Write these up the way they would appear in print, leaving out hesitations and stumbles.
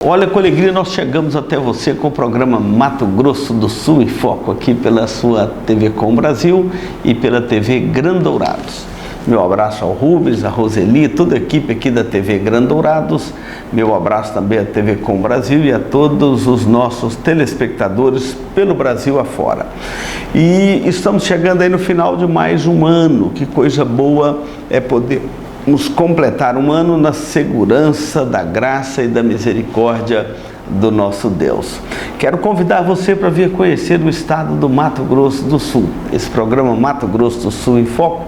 Olha, com alegria nós chegamos até você com o programa Mato Grosso do Sul em Foco, aqui pela sua TV Com Brasil e pela TV Grandourados. Meu abraço ao Rubens, a Roseli, toda a equipe aqui da TV Grandourados. Meu abraço também à TV Com Brasil e a todos os nossos telespectadores pelo Brasil afora. E estamos chegando aí no final de mais um ano. Que coisa boa é podermos completar um ano na segurança da graça e da misericórdia do nosso Deus. Quero convidar você para vir conhecer o estado do Mato Grosso do Sul. Esse programa Mato Grosso do Sul em Foco,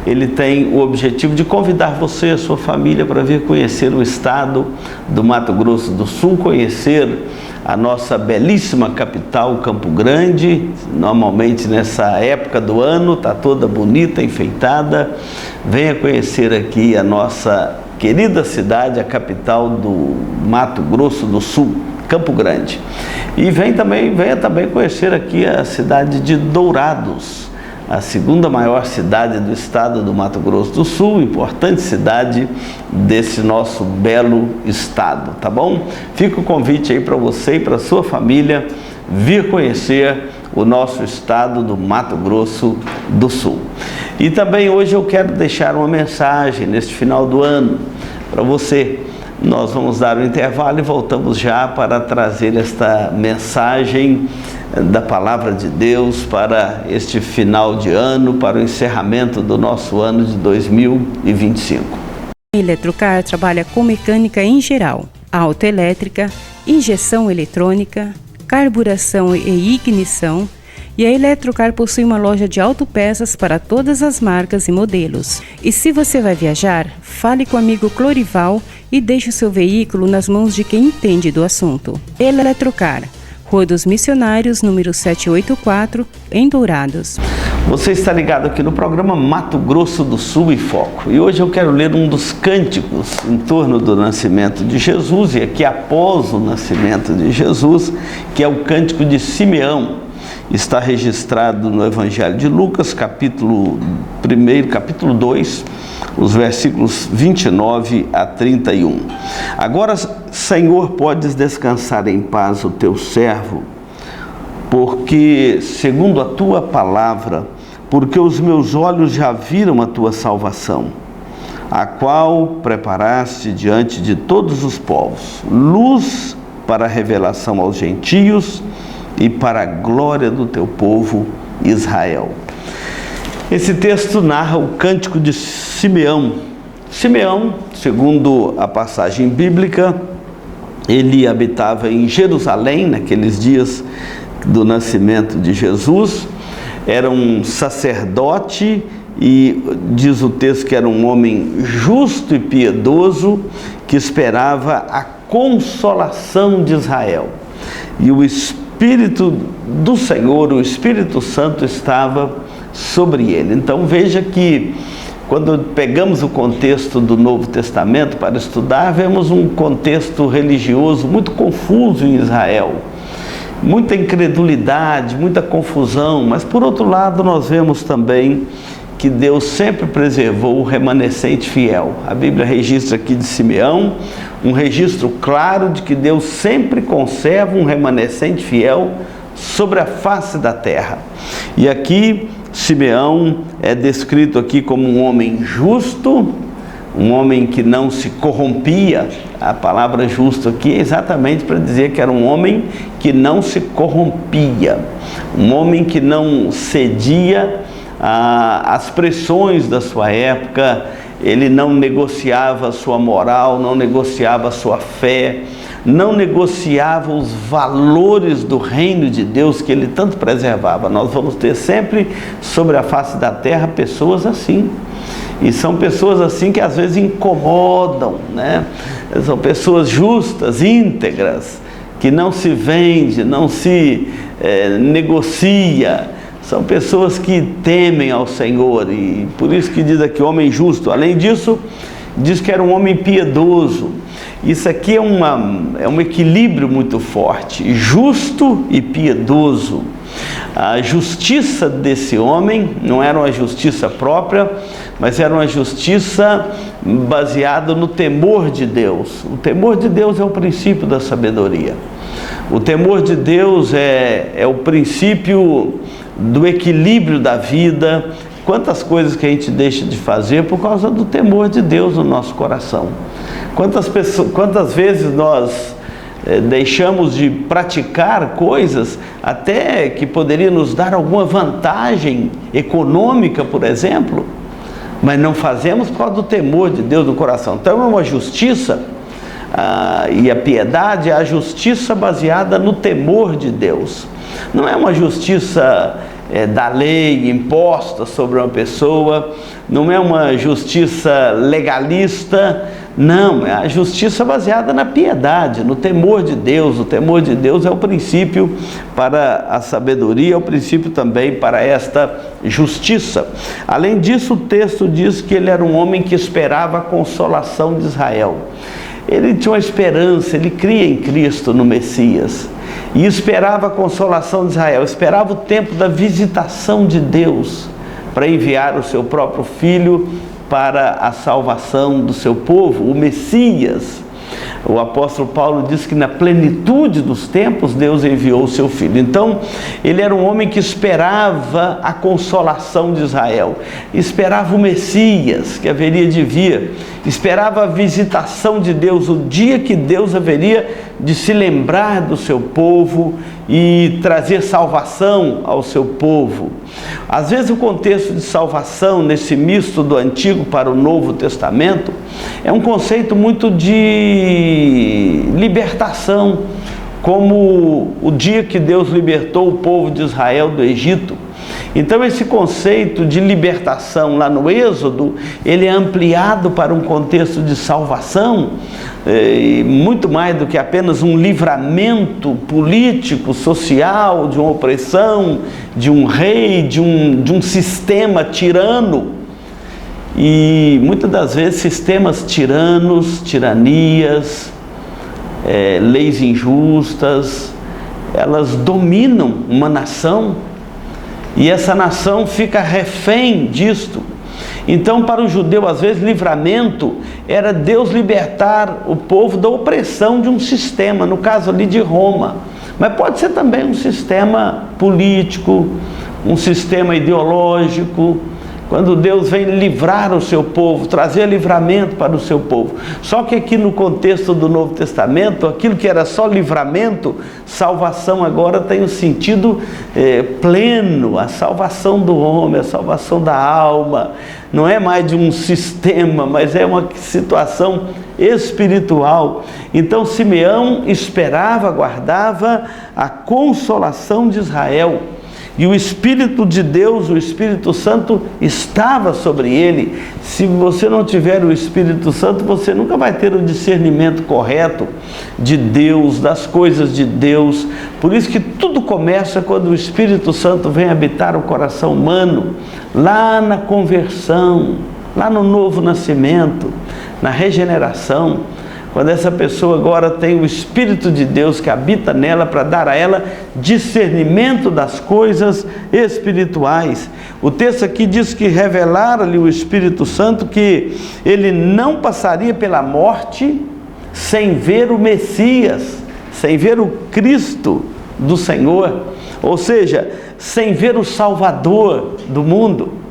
ele tem o objetivo de convidar você e a sua família para vir conhecer o estado do Mato Grosso do Sul, conhecer a nossa belíssima capital, Campo Grande. Normalmente nessa época do ano está toda bonita, enfeitada. Venha conhecer aqui a nossa querida cidade, a capital do Mato Grosso do Sul, Campo Grande. E venha também conhecer aqui a cidade de Dourados, a segunda maior cidade do estado do Mato Grosso do Sul, importante cidade desse nosso belo estado, tá bom? Fica o convite aí para você e para sua família vir conhecer o nosso estado do Mato Grosso do Sul. E também hoje eu quero deixar uma mensagem neste final do ano para você. Nós vamos dar um intervalo e voltamos já para trazer esta mensagem da Palavra de Deus para este final de ano, para o encerramento do nosso ano de 2025. A Eletrocar trabalha com mecânica em geral, autoelétrica, injeção eletrônica, carburação e ignição, e a Eletrocar possui uma loja de autopeças para todas as marcas e modelos. E se você vai viajar, fale com o amigo Clorival e deixe o seu veículo nas mãos de quem entende do assunto. Eletrocar, Rua dos Missionários, número 784, em Dourados. Você está ligado aqui no programa Mato Grosso do Sul em Foco. E hoje eu quero ler um dos cânticos em torno do nascimento de Jesus, e aqui após o nascimento de Jesus, que é o cântico de Simeão. Está registrado no Evangelho de Lucas, capítulo 1, capítulo 2, os versículos 29 a 31. Agora, Senhor, podes descansar em paz o teu servo, porque, segundo a tua palavra, porque os meus olhos já viram a tua salvação, a qual preparaste diante de todos os povos, luz para a revelação aos gentios e para a glória do teu povo Israel. Esse texto narra o cântico de Simeão. Simeão, segundo a passagem bíblica, ele habitava em Jerusalém naqueles dias do nascimento de Jesus. Era um sacerdote e diz o texto que era um homem justo e piedoso que esperava a consolação de Israel. E o Espírito do Senhor, o Espírito Santo, estava sobre ele. Então veja que quando pegamos o contexto do Novo Testamento para estudar, vemos um contexto religioso muito confuso em Israel, muita incredulidade, muita confusão, mas por outro lado nós vemos também que Deus sempre preservou o remanescente fiel. A Bíblia registra aqui de Simeão um registro claro de que Deus sempre conserva um remanescente fiel sobre a face da terra. E aqui Simeão é descrito aqui como um homem justo, um homem que não se corrompia. A palavra justo aqui é exatamente para dizer que era um homem que não se corrompia, um homem que não cedia às pressões da sua época. Ele não negociava a sua moral, não negociava a sua fé, não negociava os valores do reino de Deus que ele tanto preservava. Nós vamos ter sempre sobre a face da terra pessoas assim. E são pessoas assim que às vezes incomodam, né? São pessoas justas, íntegras, que não se vende, não se negocia. São pessoas que temem ao Senhor, e por isso que diz aqui homem justo. Além disso, diz que era um homem piedoso. Isso aqui é um equilíbrio muito forte, justo e piedoso. A justiça desse homem não era uma justiça própria, mas era uma justiça baseada no temor de Deus. O temor de Deus é o princípio da sabedoria. O temor de Deus é o princípio do equilíbrio da vida. Quantas coisas que a gente deixa de fazer por causa do temor de Deus no nosso coração. Quantas vezes nós deixamos de praticar coisas até que poderia nos dar alguma vantagem econômica, por exemplo, mas não fazemos por causa do temor de Deus no coração. Então é uma justiça, e a piedade é a justiça baseada no temor de Deus. Não é uma justiça da lei imposta sobre uma pessoa, não é uma justiça legalista, não, é a justiça baseada na piedade, no temor de Deus. O temor de Deus é o princípio para a sabedoria, é o princípio também para esta justiça. Além disso, o texto diz que ele era um homem que esperava a consolação de Israel. Ele tinha uma esperança, ele cria em Cristo, no Messias, e esperava a consolação de Israel, esperava o tempo da visitação de Deus para enviar o seu próprio Filho para a salvação do seu povo, o Messias. O apóstolo Paulo diz que na plenitude dos tempos Deus enviou o seu Filho. Então ele era um homem que esperava a consolação de Israel, esperava o Messias que haveria de vir, esperava a visitação de Deus, o dia que Deus haveria de se lembrar do seu povo e trazer salvação ao seu povo. Às vezes o contexto de salvação, nesse misto do Antigo para o Novo Testamento, é um conceito muito de libertação, como o dia que Deus libertou o povo de Israel do Egito. Então esse conceito de libertação lá no Êxodo, ele é ampliado para um contexto de salvação, muito mais do que apenas um livramento político, social, de uma opressão, de um rei, de um sistema tirano. E muitas das vezes sistemas tiranos, tiranias, leis injustas, elas dominam uma nação e essa nação fica refém disto. Então, para o judeu, às vezes, livramento era Deus libertar o povo da opressão de um sistema, no caso ali de Roma. Mas pode ser também um sistema político, um sistema ideológico, quando Deus vem livrar o seu povo, trazer livramento para o seu povo. Só que aqui no contexto do Novo Testamento, aquilo que era só livramento, salvação agora tem um sentido pleno, a salvação do homem, a salvação da alma. Não é mais de um sistema, mas é uma situação espiritual. Então Simeão esperava, aguardava a consolação de Israel. E o Espírito de Deus, o Espírito Santo, estava sobre ele. Se você não tiver o Espírito Santo, você nunca vai ter o discernimento correto de Deus, das coisas de Deus. Por isso que tudo começa quando o Espírito Santo vem habitar o coração humano, lá na conversão, lá no novo nascimento, na regeneração. Quando essa pessoa agora tem o Espírito de Deus que habita nela para dar a ela discernimento das coisas espirituais. O texto aqui diz que revelara-lhe o Espírito Santo que ele não passaria pela morte sem ver o Messias, sem ver o Cristo do Senhor, ou seja, sem ver o Salvador do mundo.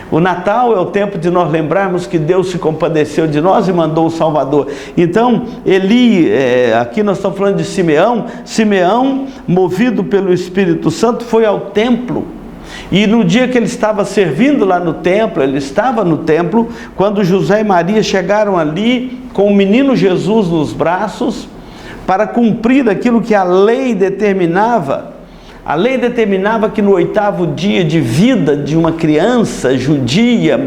O Natal é o tempo de nós lembrarmos que Deus se compadeceu de nós e mandou o Salvador. Então, aqui nós estamos falando de Simeão. Simeão, movido pelo Espírito Santo, foi ao templo. E no dia que ele estava servindo lá no templo, ele estava no templo, quando José e Maria chegaram ali com o menino Jesus nos braços, para cumprir aquilo que a lei determinava. A lei determinava que no 8º dia de vida de uma criança judia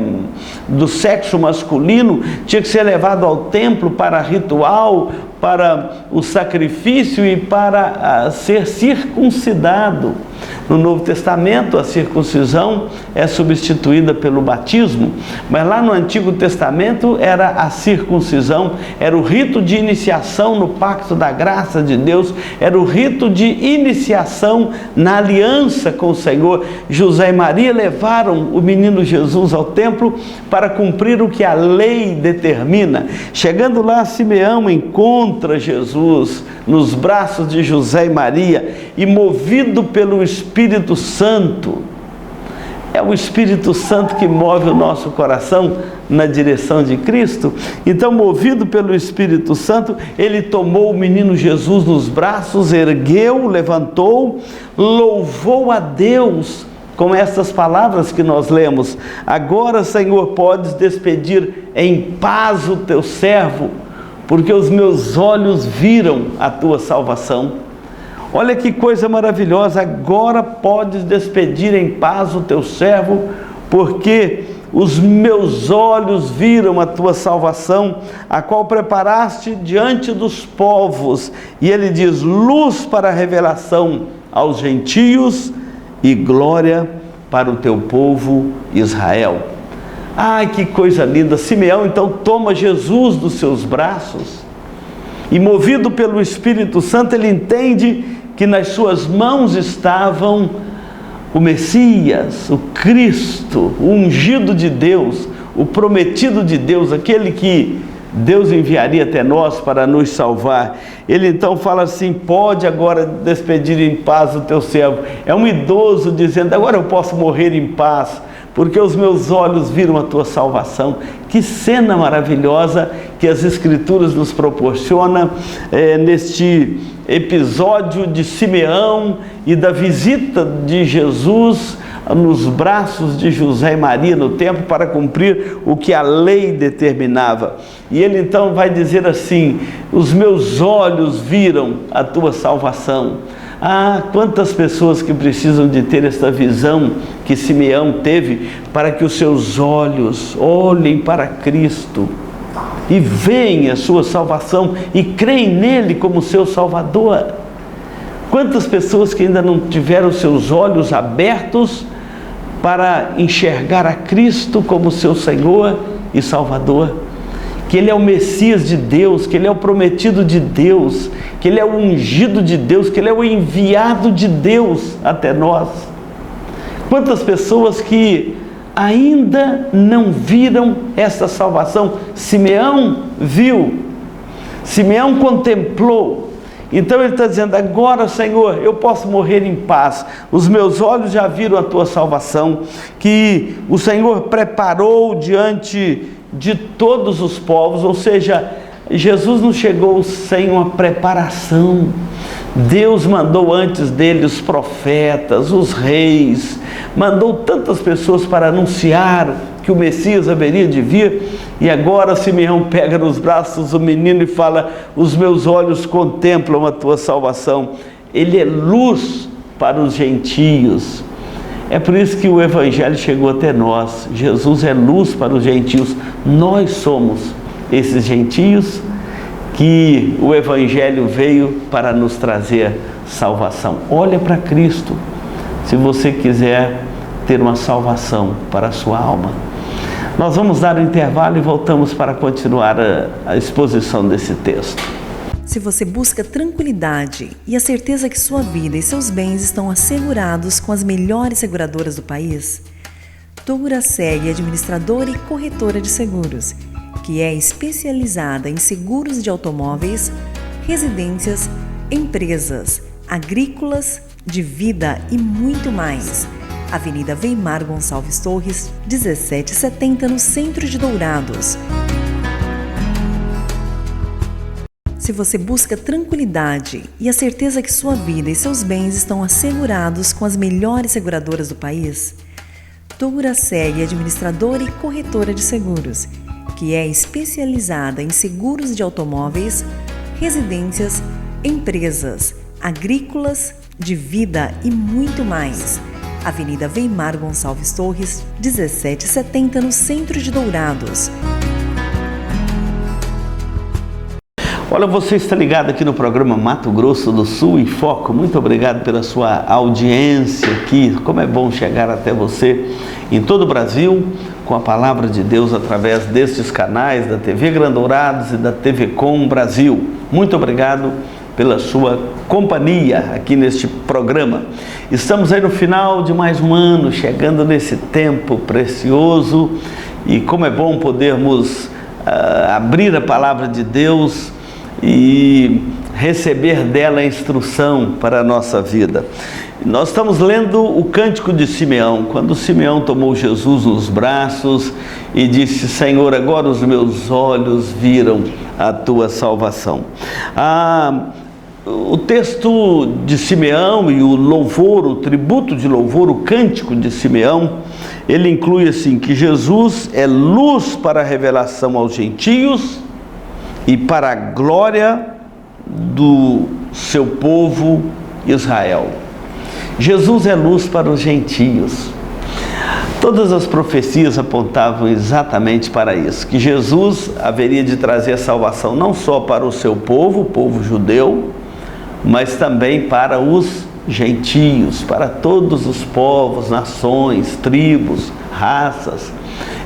do sexo masculino tinha que ser levado ao templo para ritual, para o sacrifício e para ser circuncidado. No Novo Testamento, a circuncisão é substituída pelo batismo, mas lá no Antigo Testamento era a circuncisão, era o rito de iniciação no pacto da graça de Deus, era o rito de iniciação na aliança com o Senhor. José e Maria levaram o menino Jesus ao templo para cumprir o que a lei determina. Chegando lá, Simeão encontra Jesus nos braços de José e Maria e, movido pelo Espírito Santo, é o Espírito Santo que move o nosso coração na direção de Cristo. Então, movido pelo Espírito Santo, ele tomou o menino Jesus nos braços, ergueu, levantou, louvou a Deus com estas palavras que nós lemos: agora, Senhor, podes despedir em paz o teu servo, porque os meus olhos viram a tua salvação. Olha que coisa maravilhosa, agora podes despedir em paz o teu servo, porque os meus olhos viram a tua salvação, a qual preparaste diante dos povos. E ele diz: luz para a revelação aos gentios e glória para o teu povo Israel. Ai, que coisa linda! Simeão então toma Jesus dos seus braços e, movido pelo Espírito Santo, ele entende que nas suas mãos estavam o Messias, o Cristo, o ungido de Deus, o prometido de Deus, aquele que Deus enviaria até nós para nos salvar. Ele então fala assim: pode agora despedir em paz o teu servo. É um idoso dizendo: agora eu posso morrer em paz, porque os meus olhos viram a tua salvação. Que cena maravilhosa que as Escrituras nos proporcionam neste episódio de Simeão e da visita de Jesus nos braços de José e Maria no templo para cumprir o que a lei determinava. E ele então vai dizer assim: os meus olhos viram a tua salvação. Ah, quantas pessoas que precisam de ter esta visão que Simeão teve, para que os seus olhos olhem para Cristo e veem a sua salvação e creem nele como seu Salvador. Quantas pessoas que ainda não tiveram seus olhos abertos para enxergar a Cristo como seu Senhor e Salvador, que Ele é o Messias de Deus, que Ele é o prometido de Deus, que Ele é o ungido de Deus, que Ele é o enviado de Deus até nós. Quantas pessoas que ainda não viram essa salvação? Simeão viu, Simeão contemplou. Então ele está dizendo: agora, Senhor, eu posso morrer em paz, os meus olhos já viram a tua salvação, que o Senhor preparou diante de todos os povos. Ou seja, Jesus não chegou sem uma preparação. Deus mandou antes dele os profetas, os reis, mandou tantas pessoas para anunciar que o Messias haveria de vir. E agora Simeão pega nos braços o menino e fala: os meus olhos contemplam a tua salvação. Ele é luz para os gentios. É por isso que o Evangelho chegou até nós. Jesus é luz para os gentios. Nós somos esses gentios que o Evangelho veio para nos trazer salvação. Olha para Cristo, se você quiser ter uma salvação para a sua alma. Nós vamos dar um intervalo e voltamos para continuar a exposição desse texto. Se você busca tranquilidade e a certeza que sua vida e seus bens estão assegurados com as melhores seguradoras do país, Touraseg é administradora e corretora de seguros, que é especializada em seguros de automóveis, residências, empresas, agrícolas, de vida e muito mais. Avenida Weimar Gonçalves Torres, 1770, no centro de Dourados. Se você busca tranquilidade e a certeza que sua vida e seus bens estão assegurados com as melhores seguradoras do país, Touraseg é administradora e corretora de seguros, que é especializada em seguros de automóveis, residências, empresas, agrícolas, de vida e muito mais. Avenida Weimar Gonçalves Torres, 1770, no centro de Dourados. Olha, você está ligado aqui no programa Mato Grosso do Sul em Foco. Muito obrigado pela sua audiência aqui. Como é bom chegar até você em todo o Brasil com a palavra de Deus através destes canais da TV Grandourados e da TV Com Brasil. Muito obrigado pela sua companhia aqui neste programa. Estamos aí no final de mais um ano, chegando nesse tempo precioso, e como é bom podermos abrir a palavra de Deus e receber dela a instrução para a nossa vida. Nós estamos lendo o Cântico de Simeão, quando Simeão tomou Jesus nos braços e disse: Senhor, agora os meus olhos viram a tua salvação. O texto de Simeão e o louvor, o tributo de louvor, o Cântico de Simeão, ele inclui assim, que Jesus é luz para a revelação aos gentios e para a glória do seu povo Israel. Jesus é luz para os gentios. Todas as profecias apontavam exatamente para isso, que Jesus haveria de trazer a salvação não só para o seu povo, o povo judeu, mas também para os gentios, para todos os povos, nações, tribos, raças.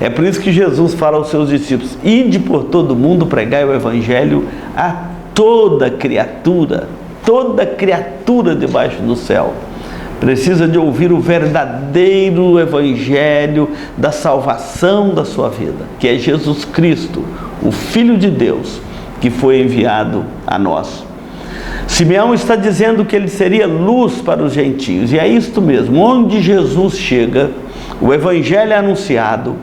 É por isso que Jesus fala aos seus discípulos: ide por todo mundo, pregai o evangelho a toda criatura debaixo do céu. Precisa de ouvir o verdadeiro evangelho da salvação da sua vida, que é Jesus Cristo, o Filho de Deus, que foi enviado a nós. Simeão está dizendo que ele seria luz para os gentios, e é isto mesmo. Onde Jesus chega, o evangelho é anunciado,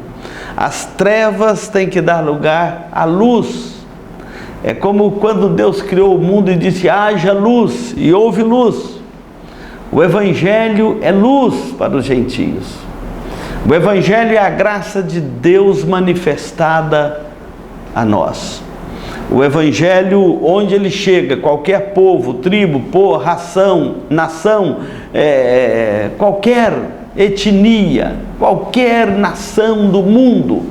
as trevas têm que dar lugar à luz. É como quando Deus criou o mundo e disse: haja luz, e houve luz. O evangelho é luz para os gentios. O evangelho é a graça de Deus manifestada a nós. O evangelho, onde ele chega, qualquer povo, tribo, ração, nação, qualquer etnia, qualquer nação do mundo,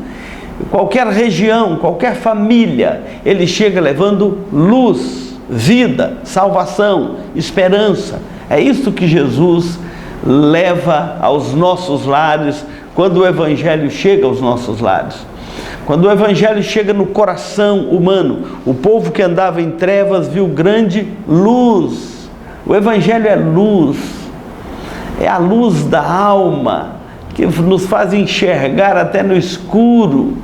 qualquer região, qualquer família, ele chega levando luz, vida, salvação, esperança. É isso que Jesus leva aos nossos lares quando o evangelho chega aos nossos lares. Quando o evangelho chega no coração humano, o povo que andava em trevas viu grande luz. O evangelho é luz, é a luz da alma, que nos faz enxergar até no escuro,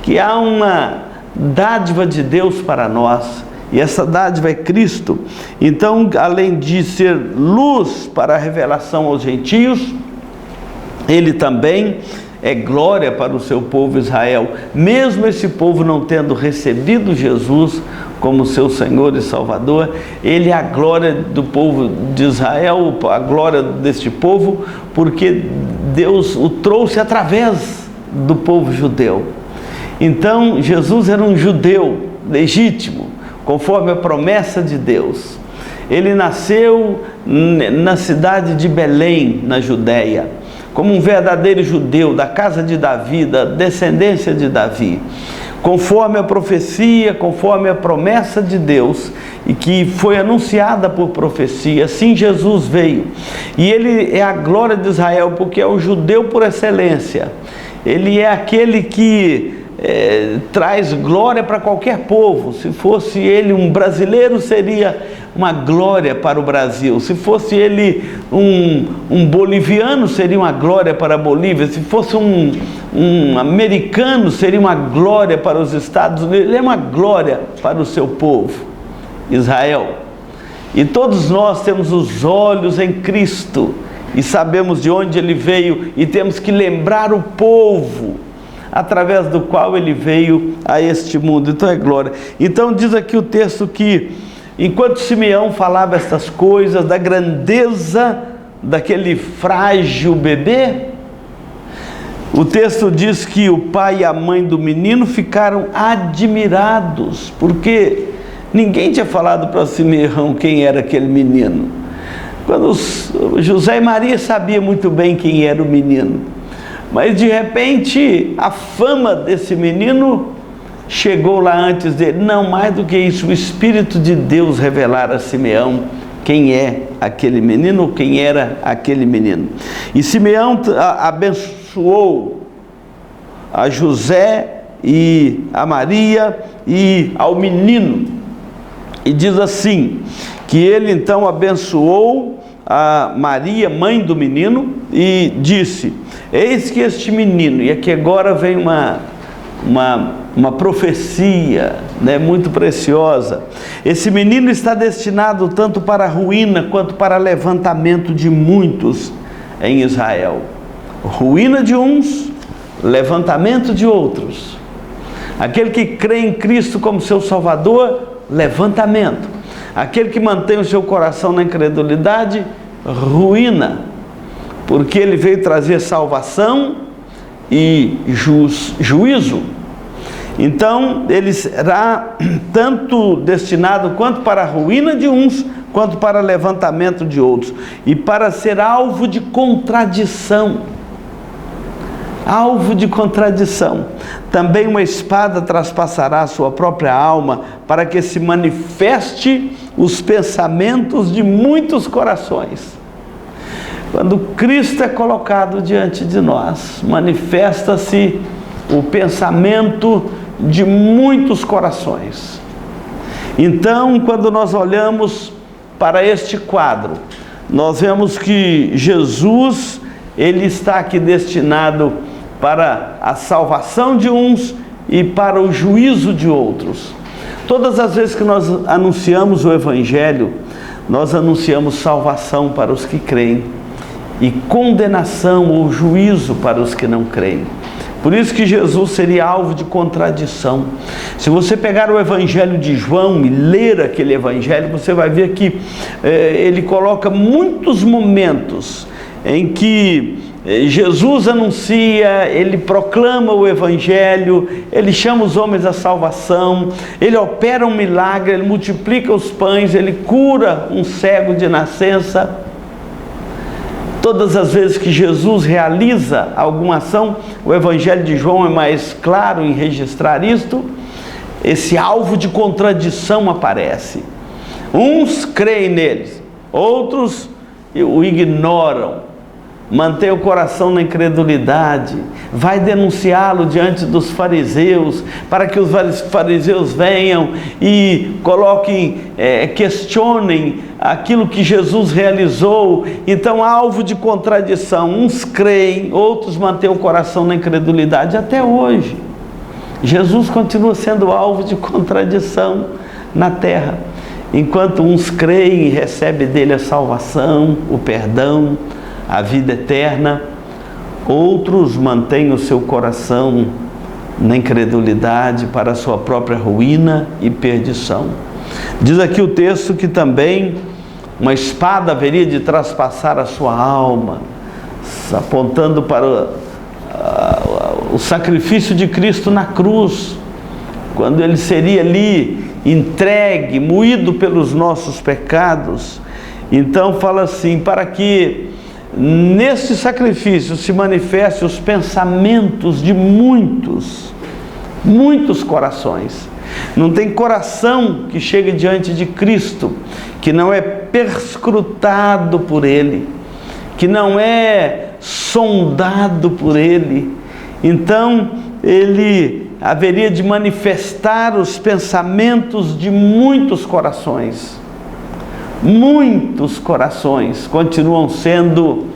que há uma dádiva de Deus para nós, e essa dádiva é Cristo. Então, além de ser luz para a revelação aos gentios, ele também é glória para o seu povo Israel, mesmo esse povo não tendo recebido Jesus como seu Senhor e Salvador. Ele é a glória do povo de Israel, a glória deste povo, porque Deus o trouxe através do povo judeu. Então, Jesus era um judeu legítimo, conforme a promessa de Deus. Ele nasceu na cidade de Belém, na Judéia, como um verdadeiro judeu, da casa de Davi, da descendência de Davi, conforme a profecia, conforme a promessa de Deus, e que foi anunciada por profecia. Assim Jesus veio, e ele é a glória de Israel, porque é o judeu por excelência. Ele é aquele que traz glória para qualquer povo. Se fosse ele um brasileiro, seria uma glória para o Brasil. Se fosse ele um boliviano, seria uma glória para a Bolívia. Se fosse um americano, seria uma glória para os Estados Unidos. Ele é uma glória para o seu povo, Israel. E todos nós temos os olhos em Cristo e sabemos de onde ele veio, e temos que lembrar o povo através do qual ele veio a este mundo. Então é glória. Então diz aqui o texto que, enquanto Simeão falava estas coisas, da grandeza daquele frágil bebê, o texto diz que o pai e a mãe do menino ficaram admirados, porque ninguém tinha falado para Simeão quem era aquele menino. Quando José e Maria sabiam muito bem quem era o menino, mas de repente a fama desse menino chegou lá antes dele. Não, mais do que isso, o Espírito de Deus revelara a Simeão quem é aquele menino, ou quem era aquele menino. E Simeão abençoou a José e a Maria e ao menino. E diz assim, que ele então abençoou a Maria, mãe do menino, e disse: eis que este menino, e aqui agora vem uma profecia, né, muito preciosa. Esse menino está destinado tanto para a ruína quanto para levantamento de muitos em Israel. Ruína de uns, levantamento de outros. Aquele que crê em Cristo como seu Salvador, levantamento. Aquele que mantém o seu coração na incredulidade, ruína, porque ele veio trazer salvação e juízo. Então ele será tanto destinado quanto para a ruína de uns, quanto para levantamento de outros, e para ser alvo de contradição. Alvo de contradição. Também uma espada traspassará a sua própria alma, para que se manifeste os pensamentos de muitos corações. Quando Cristo é colocado diante de nós, manifesta-se o pensamento de muitos corações. Então, quando nós olhamos para este quadro, nós vemos que Jesus, ele está aqui destinado para a salvação de uns e para o juízo de outros. Todas as vezes que nós anunciamos o Evangelho, nós anunciamos salvação para os que creem e condenação ou juízo para os que não creem. Por isso que Jesus seria alvo de contradição. Se você pegar o Evangelho de João e ler aquele Evangelho, você vai ver que ele coloca muitos momentos em que Jesus anuncia, ele proclama o Evangelho, ele chama os homens à salvação, ele opera um milagre, ele multiplica os pães, ele cura um cego de nascença. Todas as vezes que Jesus realiza alguma ação, o Evangelho de João é mais claro em registrar isto, esse alvo de contradição aparece. Uns creem neles, outros o ignoram. Mantém o coração na incredulidade, vai denunciá-lo diante dos fariseus, para que os fariseus venham e coloquem, questionem aquilo que Jesus realizou. Então, alvo de contradição, uns creem, outros mantêm o coração na incredulidade. Até hoje, Jesus continua sendo alvo de contradição na terra, enquanto uns creem e recebem dele a salvação, o perdão, a vida eterna, outros mantêm o seu coração na incredulidade para a sua própria ruína e perdição. Diz aqui o texto que também uma espada haveria de traspassar a sua alma, apontando para o sacrifício de Cristo na cruz, quando ele seria ali entregue, moído pelos nossos pecados. Então fala assim, para que neste sacrifício se manifestem os pensamentos de muitos corações. Não tem coração que chegue diante de Cristo que não é perscrutado por Ele, que não é sondado por Ele. Então Ele haveria de manifestar os pensamentos de muitos corações. Muitos corações continuam sendo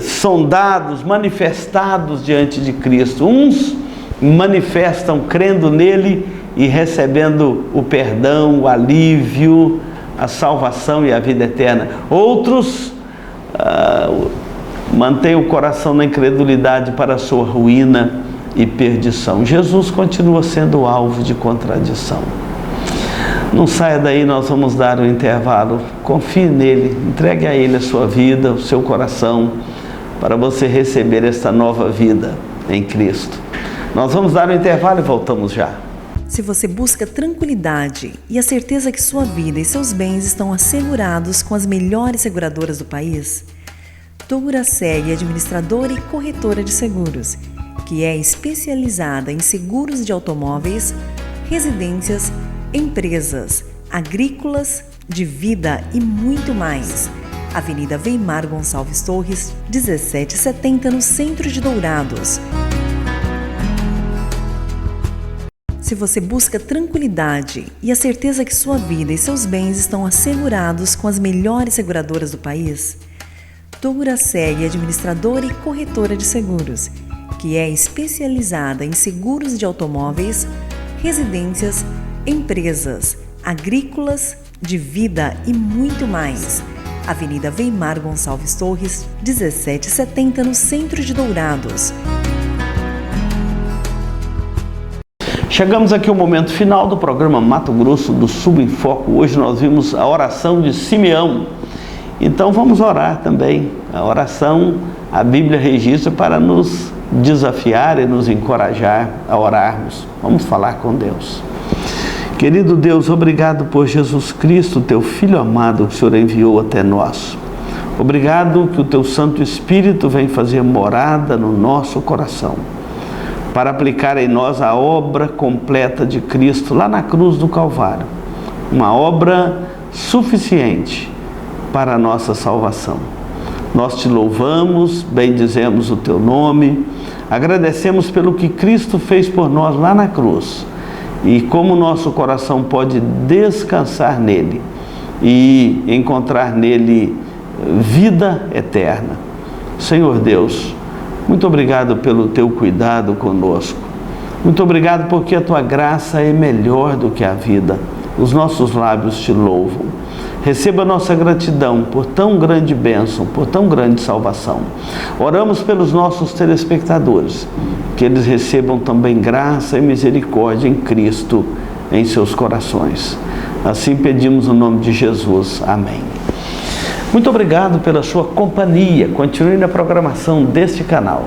sondados, manifestados diante de Cristo. Uns manifestam crendo nele e recebendo o perdão, o alívio, a salvação e a vida eterna. Outros mantêm o coração na incredulidade para a sua ruína e perdição. Jesus continua sendo alvo de contradição. Não saia daí, nós vamos dar um intervalo. Confie nele, entregue a ele a sua vida, o seu coração, para você receber esta nova vida em Cristo. Nós vamos dar um intervalo e voltamos já. Se você busca tranquilidade e a certeza que sua vida e seus bens estão assegurados com as melhores seguradoras do país, Doura Seg é administradora e corretora de seguros. que é especializada em seguros de automóveis, residências, empresas, agrícolas, de vida e muito mais. Avenida Weimar Gonçalves Torres, 1770, no centro de Dourados. Se você busca tranquilidade e a certeza que sua vida e seus bens estão assegurados com as melhores seguradoras do país, Douraseg Administradora e Corretora de Seguros, que é especializada em seguros de automóveis, residências, empresas, agrícolas, de vida e muito mais. Avenida Weimar Gonçalves Torres, 1770, no centro de Dourados. Chegamos aqui ao momento final do programa Mato Grosso do Sul em Foco. Hoje nós vimos a oração de Simeão. Então vamos orar também. A oração, a Bíblia registra para nos desafiar e nos encorajar a orarmos. Vamos falar com Deus. Querido Deus, obrigado por Jesus Cristo, teu Filho amado, que o Senhor enviou até nós. Obrigado que o teu Santo Espírito vem fazer morada no nosso coração, para aplicar em nós a obra completa de Cristo lá na cruz do Calvário. Uma obra suficiente para a nossa salvação. Nós te louvamos, bendizemos o teu nome, agradecemos pelo que Cristo fez por nós lá na cruz e como nosso coração pode descansar nele e encontrar nele vida eterna. Senhor Deus, muito obrigado pelo teu cuidado conosco. Muito obrigado porque a tua graça é melhor do que a vida. Os nossos lábios te louvam. Receba nossa gratidão por tão grande bênção, por tão grande salvação. Oramos pelos nossos telespectadores, que eles recebam também graça e misericórdia em Cristo em seus corações. Assim pedimos no nome de Jesus. Amém. Muito obrigado pela sua companhia. Continue na programação deste canal.